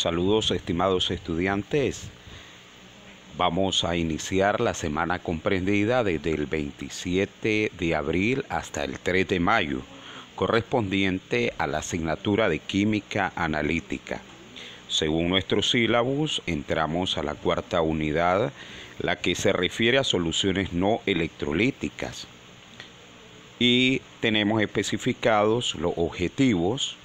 Saludos, estimados estudiantes. Vamos a iniciar la semana comprendida desde el 27 de abril hasta el 3 de mayo, correspondiente a la asignatura de Química Analítica. Según nuestro sílabus, entramos a la cuarta unidad, la que se refiere a soluciones no electrolíticas. Y tenemos especificados los objetivos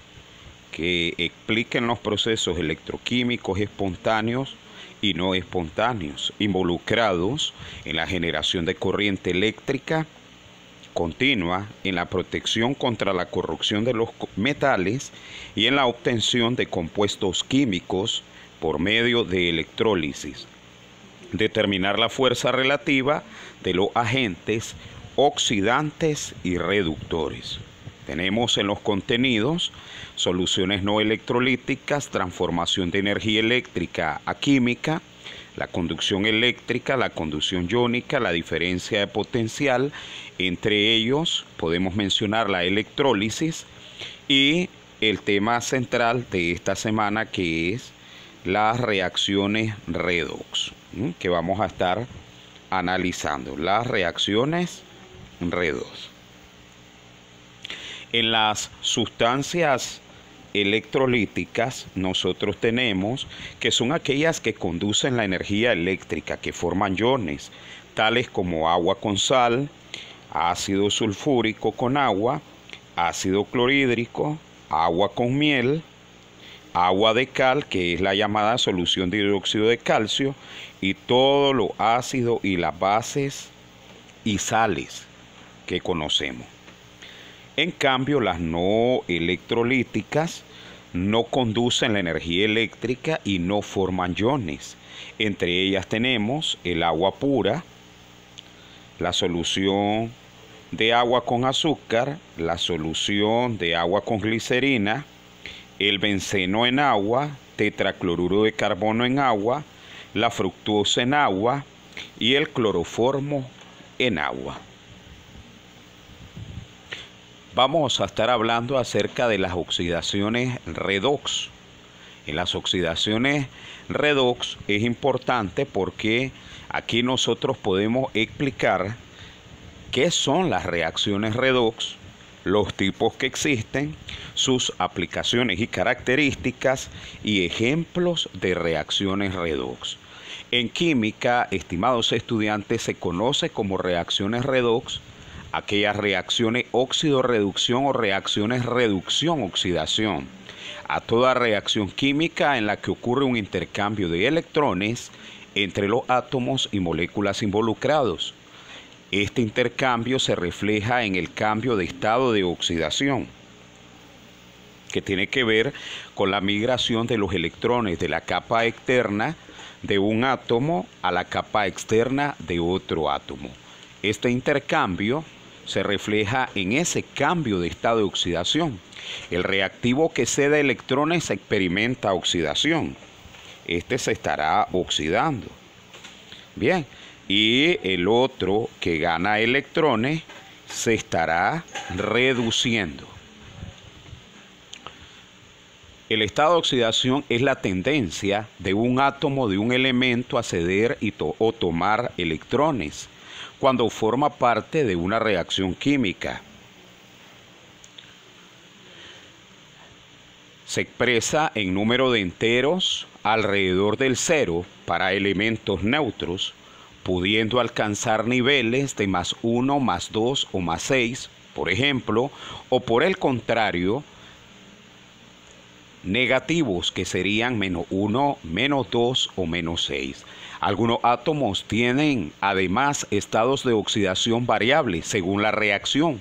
que expliquen los procesos electroquímicos espontáneos y no espontáneos involucrados en la generación de corriente eléctrica continua, en la protección contra la corrosión de los metales y en la obtención de compuestos químicos por medio de electrólisis. Determinar la fuerza relativa de los agentes oxidantes y reductores. Tenemos en los contenidos soluciones no electrolíticas, transformación de energía eléctrica a química, la conducción eléctrica, la conducción iónica, la diferencia de potencial. Entre ellos podemos mencionar la electrólisis y el tema central de esta semana, que es las reacciones redox, que vamos a estar analizando. Las reacciones redox. En las sustancias electrolíticas nosotros tenemos que son aquellas que conducen la energía eléctrica, que forman iones, tales como agua con sal, ácido sulfúrico con agua, ácido clorhídrico, agua con miel, agua de cal, que es la llamada solución de hidróxido de calcio, y todos los ácidos y las bases y sales que conocemos. En cambio, las no electrolíticas no conducen la energía eléctrica y no forman iones. Entre ellas tenemos el agua pura, la solución de agua con azúcar, la solución de agua con glicerina, el benceno en agua, tetracloruro de carbono en agua, la fructuosa en agua y el cloroformo en agua. Vamos a estar hablando acerca de las oxidaciones redox. En las oxidaciones redox es importante porque aquí nosotros podemos explicar qué son las reacciones redox, los tipos que existen, sus aplicaciones y características y ejemplos de reacciones redox. En química, estimados estudiantes, se conoce como reacciones redox aquellas reacciones óxido-reducción o reacciones reducción-oxidación, a toda reacción química en la que ocurre un intercambio de electrones entre los átomos y moléculas involucrados. Este intercambio se refleja en el cambio de estado de oxidación, que tiene que ver con la migración de los electrones de la capa externa de un átomo a la capa externa de otro átomo. Este intercambio se refleja en ese cambio de estado de oxidación. El reactivo que cede electrones experimenta oxidación. Este se estará oxidando. Bien, y el otro que gana electrones se estará reduciendo. El estado de oxidación es la tendencia de un átomo de un elemento a ceder o tomar electrones cuando forma parte de una reacción química. Se expresa en número de enteros alrededor del cero para elementos neutros, pudiendo alcanzar niveles de +1, +2 o +6, por ejemplo, o por el contrario, negativos, que serían -1, -2 o -6. Algunos átomos tienen además estados de oxidación variables según la reacción.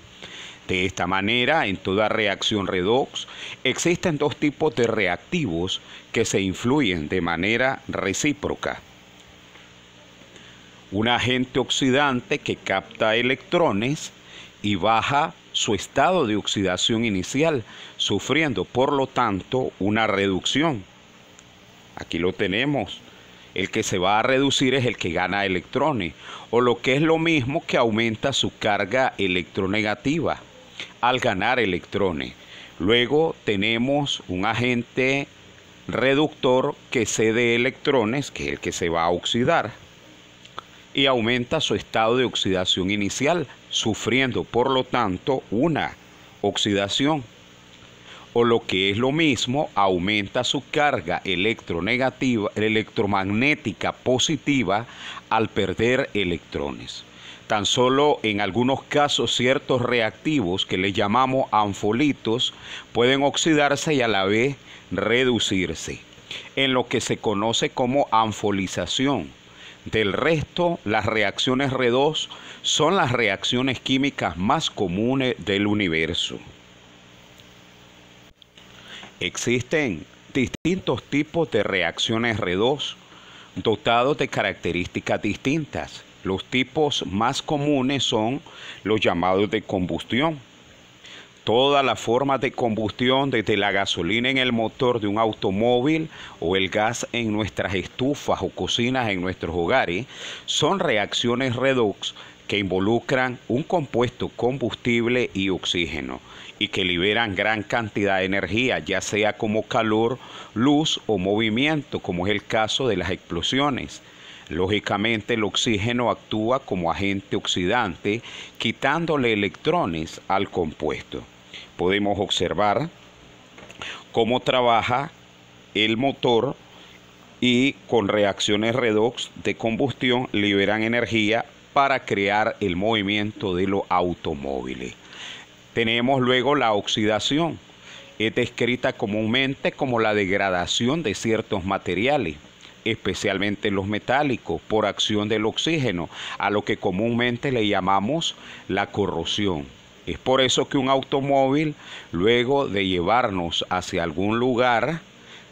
De esta manera, en toda reacción redox existen dos tipos de reactivos que se influyen de manera recíproca. Un agente oxidante que capta electrones y baja su estado de oxidación inicial, sufriendo por lo tanto una reducción. Aquí lo tenemos. El que se va a reducir es el que gana electrones, o lo que es lo mismo, que aumenta su carga electronegativa al ganar electrones. Luego tenemos un agente reductor que cede electrones, que es el que se va a oxidar, y aumenta su estado de oxidación inicial, sufriendo por lo tanto una oxidación. O lo que es lo mismo, aumenta su carga electromagnética positiva al perder electrones. Tan solo en algunos casos ciertos reactivos que le llamamos anfolitos pueden oxidarse y a la vez reducirse, en lo que se conoce como anfolización. Del resto, las reacciones redox son las reacciones químicas más comunes del universo. Existen distintos tipos de reacciones redox dotados de características distintas. Los tipos más comunes son los llamados de combustión. Todas las formas de combustión, desde la gasolina en el motor de un automóvil o el gas en nuestras estufas o cocinas en nuestros hogares, son reacciones redox que involucran un compuesto combustible y oxígeno y que liberan gran cantidad de energía, ya sea como calor, luz o movimiento, como es el caso de las explosiones. Lógicamente, el oxígeno actúa como agente oxidante, quitándole electrones al compuesto. Podemos observar cómo trabaja el motor y con reacciones redox de combustión liberan energía para crear el movimiento de los automóviles. Tenemos luego la oxidación. Es descrita comúnmente como la degradación de ciertos materiales, especialmente los metálicos, por acción del oxígeno, a lo que comúnmente le llamamos la corrosión. Es por eso que un automóvil, luego de llevarnos hacia algún lugar,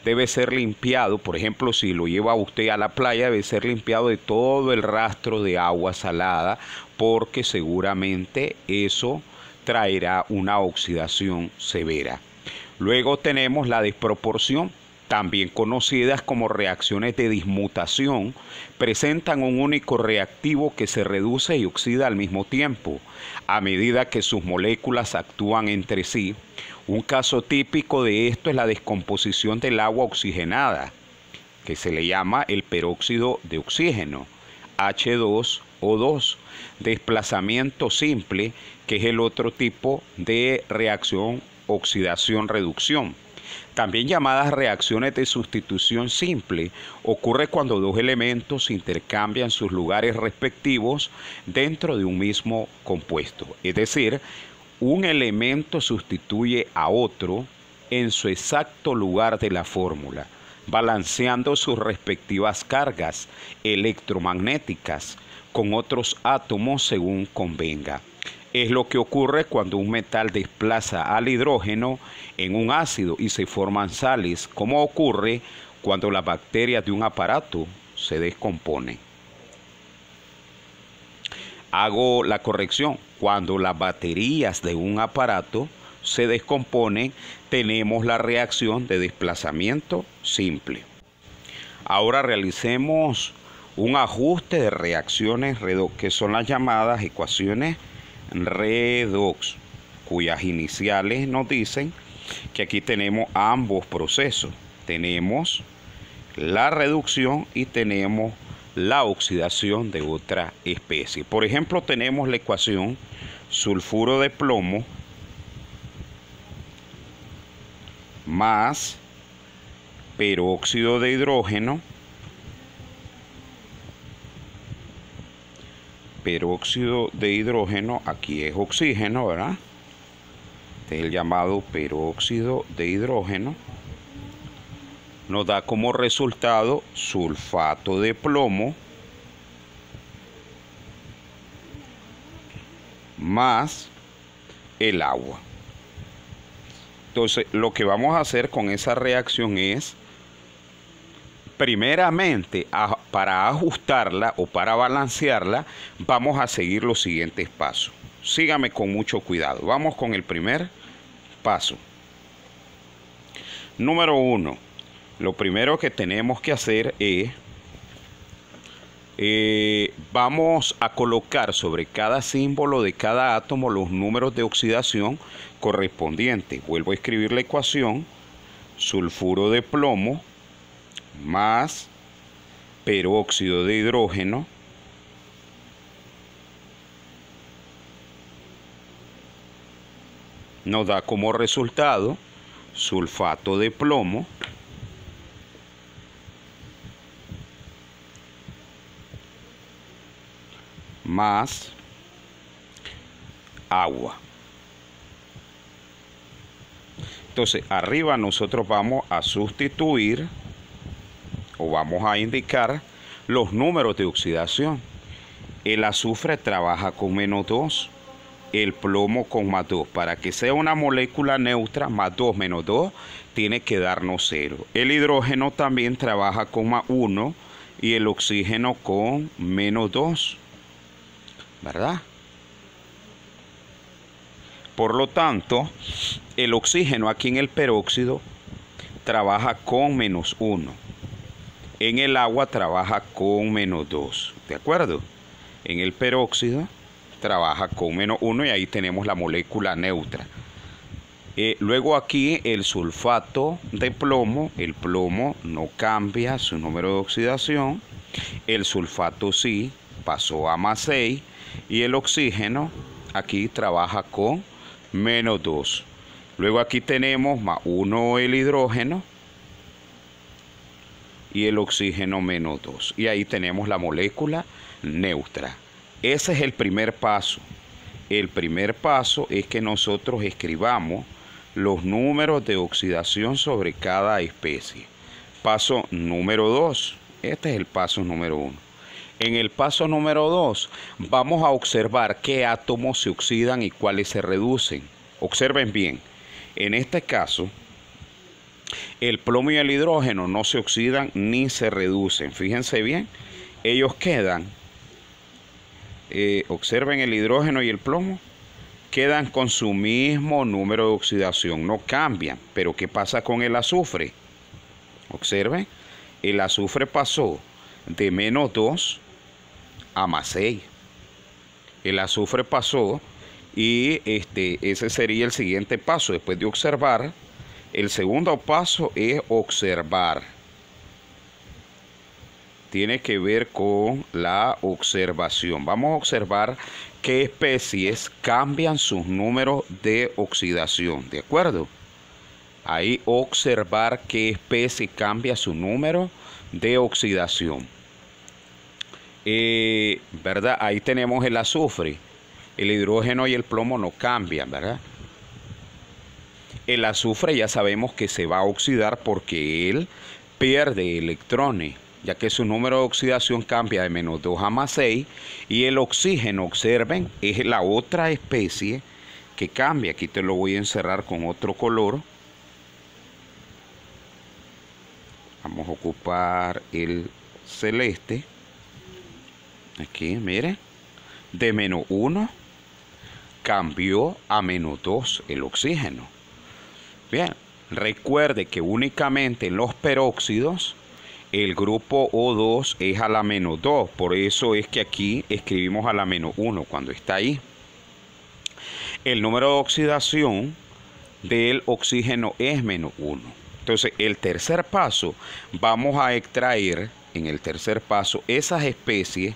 debe ser limpiado. Por ejemplo, si lo lleva usted a la playa, debe ser limpiado de todo el rastro de agua salada, porque seguramente eso traerá una oxidación severa. Luego tenemos la desproporción, también conocidas como reacciones de dismutación. Presentan un único reactivo que se reduce y oxida al mismo tiempo, a medida que sus moléculas actúan entre sí. Un caso típico de esto es la descomposición del agua oxigenada, que se le llama el peróxido de oxígeno, H2O2, desplazamiento simple, que es el otro tipo de reacción oxidación-reducción. También llamadas reacciones de sustitución simple, ocurre cuando dos elementos intercambian sus lugares respectivos dentro de un mismo compuesto. Es decir, un elemento sustituye a otro en su exacto lugar de la fórmula, balanceando sus respectivas cargas electromagnéticas con otros átomos según convenga. Es lo que ocurre cuando un metal desplaza al hidrógeno en un ácido y se forman sales, como ocurre cuando las bacterias de un aparato se descomponen. Hago la corrección: cuando las baterías de un aparato se descomponen, tenemos la reacción de desplazamiento simple. Ahora realicemos un ajuste de reacciones redox, que son las llamadas ecuaciones redox, cuyas iniciales nos dicen que aquí tenemos ambos procesos. Tenemos la reducción y tenemos la oxidación de otra especie. Por ejemplo, tenemos la ecuación sulfuro de plomo más peróxido de hidrógeno, aquí es oxígeno, ¿verdad? Este es el llamado peróxido de hidrógeno. Nos da como resultado sulfato de plomo más el agua. Entonces, lo que vamos a hacer con esa reacción es, primeramente, para ajustarla o para balancearla, vamos a seguir los siguientes pasos. Sígame con mucho cuidado. Vamos con el primer paso. Número 1. Lo primero que tenemos que hacer es, vamos a colocar sobre cada símbolo de cada átomo los números de oxidación correspondientes. Vuelvo a escribir la ecuación. sulfuro de plomo más peróxido de hidrógeno nos da como resultado sulfato de plomo más agua. Entonces, arriba nosotros vamos a sustituir o vamos a indicar los números de oxidación. El azufre trabaja con -2, el plomo con +2. Para que sea una molécula neutra, +2 menos 2 tiene que darnos 0. El hidrógeno también trabaja con +1 y el oxígeno con -2, ¿verdad? Por lo tanto, el oxígeno aquí en el peróxido trabaja con -1. En el agua trabaja con -2, ¿de acuerdo? En el peróxido trabaja con -1 y ahí tenemos la molécula neutra. Luego aquí el sulfato de plomo, el plomo no cambia su número de oxidación, el sulfato sí, pasó a +6 y el oxígeno aquí trabaja con -2. Luego aquí tenemos +1 el hidrógeno y el oxígeno -2. Y ahí tenemos la molécula neutra. Ese es el primer paso. El primer paso es que nosotros escribamos los números de oxidación sobre cada especie. Paso número 2. Este es el paso número 1. En el paso número 2 vamos a observar qué átomos se oxidan y cuáles se reducen. Observen bien. En este caso, el plomo y el hidrógeno no se oxidan ni se reducen. Fíjense bien, ellos quedan, observen el hidrógeno y el plomo, quedan con su mismo número de oxidación, no cambian. Pero ¿qué pasa con el azufre? Observen, el azufre pasó de -2 a +6. El azufre pasó y ese sería el siguiente paso. Después de observar, el segundo paso es observar. Tiene que ver con la observación. Vamos a observar qué especies cambian sus números de oxidación, ¿de acuerdo? Ahí observar qué especie cambia su número de oxidación. ¿Verdad? Ahí tenemos el azufre. El hidrógeno y el plomo no cambian, ¿verdad? El azufre ya sabemos que se va a oxidar porque él pierde electrones, ya que su número de oxidación cambia de -2 a +6. Y el oxígeno, observen, es la otra especie que cambia. Aquí te lo voy a encerrar con otro color. Vamos a ocupar el celeste. Aquí, mire, de -1 cambió a -2 el oxígeno. Bien, recuerde que únicamente en los peróxidos el grupo O2 es a la -2. Por eso es que aquí escribimos a la -1 cuando está ahí. El número de oxidación del oxígeno es -1. Entonces, el tercer paso, vamos a extraer en el tercer paso esas especies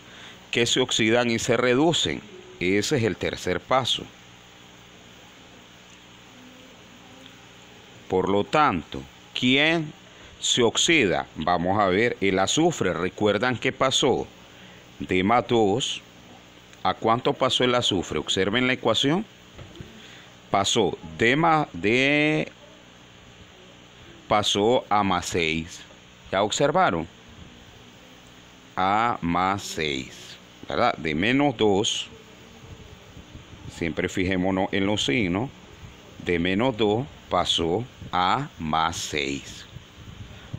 que se oxidan y se reducen. Ese es el tercer paso. Por lo tanto, ¿quién se oxida? Vamos a ver el azufre. ¿Recuerdan que pasó de +2 a cuánto pasó el azufre? Observen la ecuación. Pasó pasó a +6. ¿Ya observaron? A +6, ¿verdad? De -2, siempre fijémonos en los signos, de -2 pasó a +6.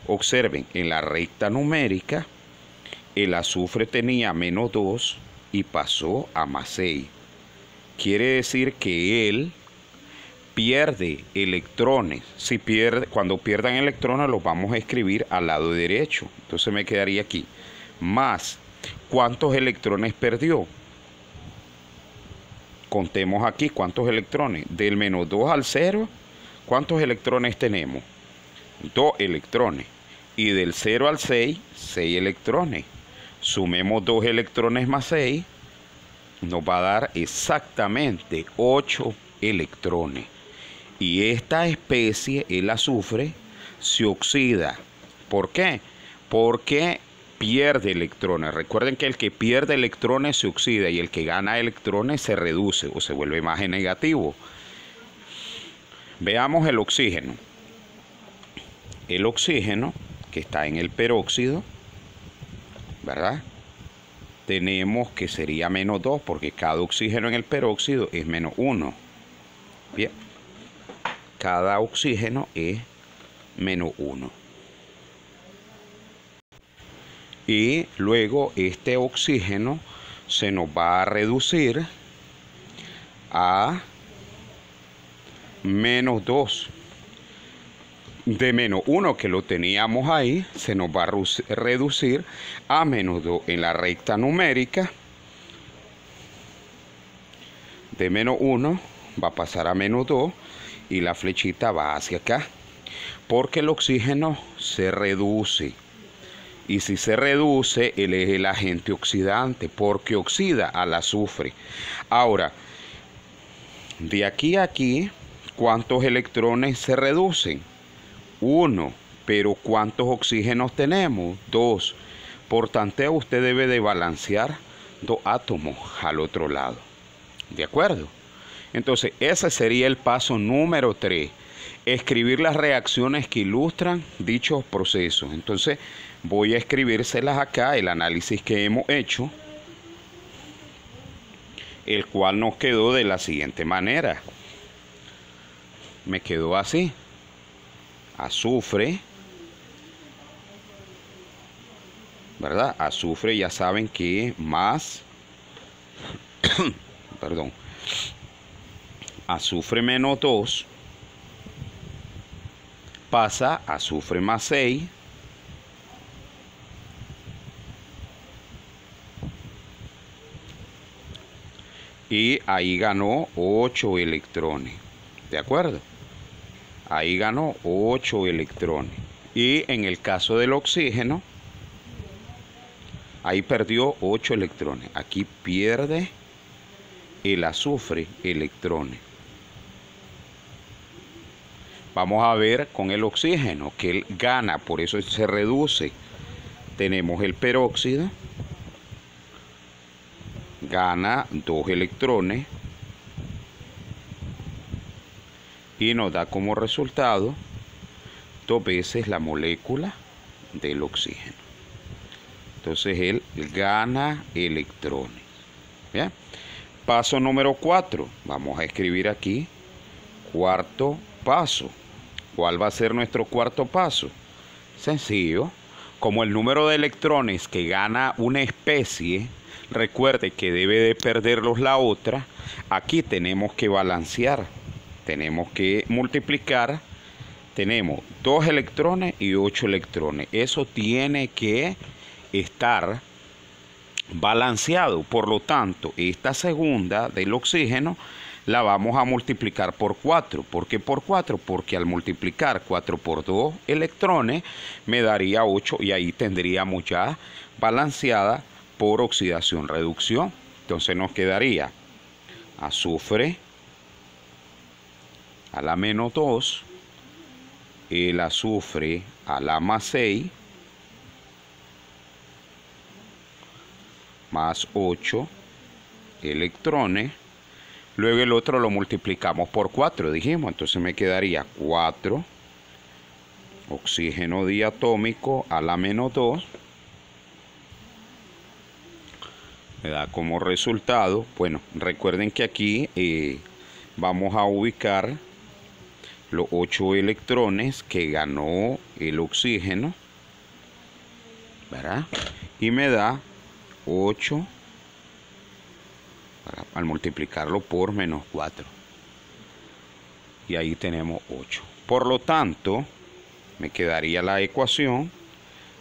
Observen, en la recta numérica, el azufre tenía -2 y pasó a +6. Quiere decir que él pierde electrones. Cuando pierdan electrones los vamos a escribir al lado derecho. Entonces me quedaría aquí. Más, ¿cuántos electrones perdió? Contemos aquí cuántos electrones. Del -2 al 0, ¿cuántos electrones tenemos? 2 electrones. Y del 0 al 6, 6 electrones. Sumemos 2 electrones más 6, nos va a dar exactamente 8 electrones. Y esta especie, el azufre, se oxida. ¿Por qué? Porque pierde electrones. Recuerden que el que pierde electrones se oxida y el que gana electrones se reduce o se vuelve más negativo. Veamos el oxígeno. El oxígeno, que está en el peróxido, ¿verdad? Tenemos que sería menos 2 porque cada oxígeno en el peróxido es menos 1. Bien. Cada oxígeno es menos 1. Y luego este oxígeno se nos va a reducir a menos 2. De menos 1 que lo teníamos ahí, se nos va a reducir a menos 2 en la recta numérica. De menos 1 va a pasar a menos 2 y la flechita va hacia acá. Porque el oxígeno se reduce. Y si se reduce, él es el agente oxidante, porque oxida al azufre. Ahora, de aquí a aquí, ¿cuántos electrones se reducen? 1, pero ¿cuántos oxígenos tenemos? 2. Por tanto, usted debe de balancear 2 átomos al otro lado. ¿De acuerdo? Entonces, ese sería el paso número 3. Escribir las reacciones que ilustran dichos procesos. Entonces, voy a escribírselas acá, el análisis que hemos hecho, el cual nos quedó de la siguiente manera. Me quedó así. Azufre, ¿verdad? Azufre, ya saben que más, perdón, azufre menos 2 pasa a azufre más 6. Y ahí ganó 8 electrones. ¿De acuerdo? Ahí ganó 8 electrones. Y en el caso del oxígeno, ahí perdió 8 electrones. Aquí pierde el azufre electrones. Vamos a ver con el oxígeno que él gana, por eso se reduce. Tenemos el peróxido, gana 2 electrones y nos da como resultado 2 veces la molécula del oxígeno. Entonces él gana electrones. ¿Bien? Paso número 4. Vamos a escribir aquí cuarto paso. ¿Cuál va a ser nuestro cuarto paso? Sencillo. Como el número de electrones que gana una especie, recuerde que debe de perderlos la otra, aquí tenemos que balancear. Tenemos que multiplicar. Tenemos 2 electrones y 8 electrones. Eso tiene que estar balanceado. Por lo tanto, esta segunda del oxígeno la vamos a multiplicar por 4. ¿Por qué por 4? Porque al multiplicar 4 por 2 electrones me daría 8 y ahí tendríamos ya balanceada por oxidación-reducción. Entonces nos quedaría azufre a la menos 2, el azufre a la más 6, más 8 electrones. Luego el otro lo multiplicamos por 4, dijimos. Entonces me quedaría 4 oxígeno diatómico a la menos 2. Me da como resultado, bueno, recuerden que aquí vamos a ubicar los 8 electrones que ganó el oxígeno, ¿verdad? Y me da 8 al multiplicarlo por menos 4. Y ahí tenemos 8. Por lo tanto, me quedaría la ecuación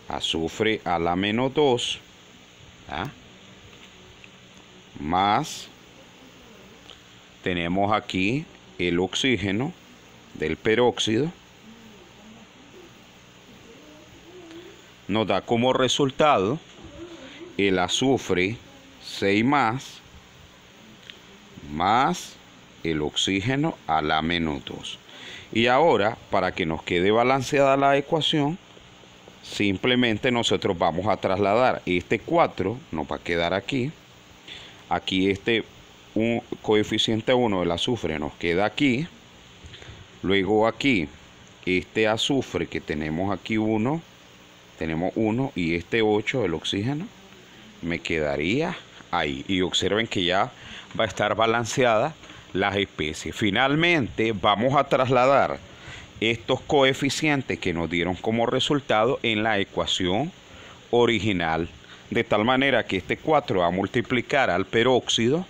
azufre a la menos 2, ¿verdad? Más, tenemos aquí el oxígeno del peróxido, nos da como resultado el azufre 6 más el oxígeno a la menos 2. Y ahora, para que nos quede balanceada la ecuación, simplemente nosotros vamos a trasladar este 4, nos va a quedar aquí. Aquí un coeficiente 1 del azufre nos queda aquí. Luego aquí, este azufre que tenemos aquí 1, tenemos 1 y este 8 del oxígeno, me quedaría ahí. Y observen que ya va a estar balanceada las especies. Finalmente vamos a trasladar estos coeficientes que nos dieron como resultado en la ecuación original, de tal manera que este 4 va a multiplicar al peróxido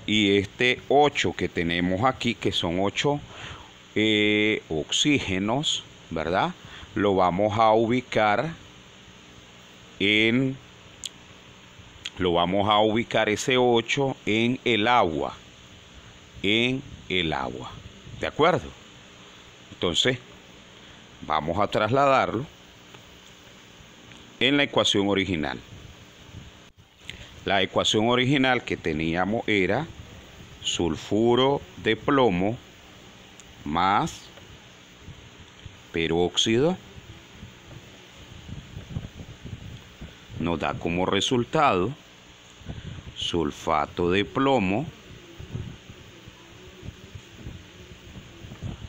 y este 8 que tenemos aquí, que son 8 oxígenos, ¿verdad? Lo vamos a ubicar ese 8 en el agua, ¿de acuerdo? Entonces, vamos a trasladarlo en la ecuación original. La ecuación original que teníamos era sulfuro de plomo más peróxido, nos da como resultado sulfato de plomo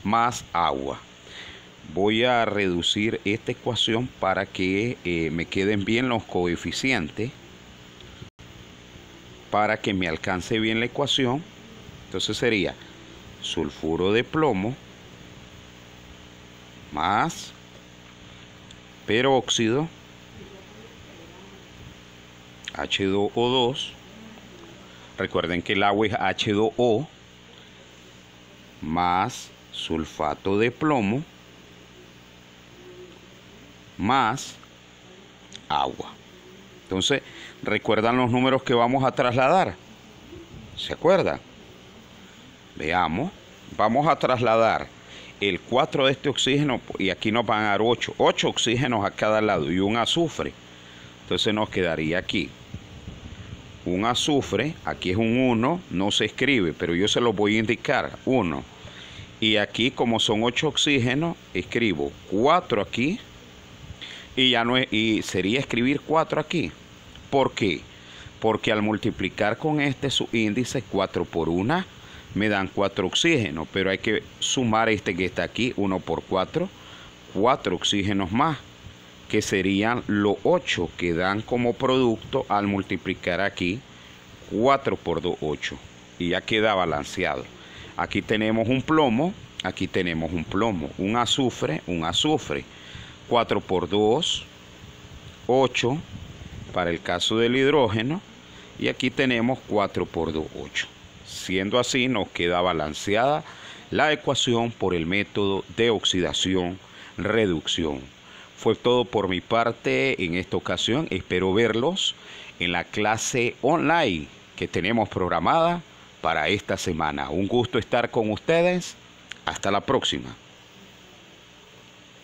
más agua. Voy a reducir esta ecuación para que me queden bien los coeficientes, para que me alcance bien la ecuación. Entonces sería sulfuro de plomo más peróxido H2O2. Recuerden que el agua es H2O más sulfato de plomo más agua. Entonces, ¿recuerdan los números que vamos a trasladar? ¿Se acuerdan? Veamos. Vamos a trasladar el 4 de este oxígeno y aquí nos van a dar 8 oxígenos a cada lado y un azufre. Entonces nos quedaría aquí un azufre, aquí es un 1, no se escribe, pero yo se lo voy a indicar, 1. Y aquí, como son 8 oxígenos, escribo 4 aquí y ya no es, y sería escribir 4 aquí. ¿Por qué? Porque al multiplicar con este su índice 4 por 1 me dan 4 oxígenos, pero hay que sumar este que está aquí, 1 por 4, 4 oxígenos más, que serían los 8 que dan como producto al multiplicar aquí 4 por 2, 8. Y ya queda balanceado. Aquí tenemos un plomo, aquí tenemos un plomo, un azufre, 4 por 2, 8 para el caso del hidrógeno, y aquí tenemos 4 por 2, 8. Siendo así, nos queda balanceada la ecuación por el método de oxidación-reducción. Fue todo por mi parte en esta ocasión. Espero verlos en la clase online que tenemos programada para esta semana. Un gusto estar con ustedes. Hasta la próxima.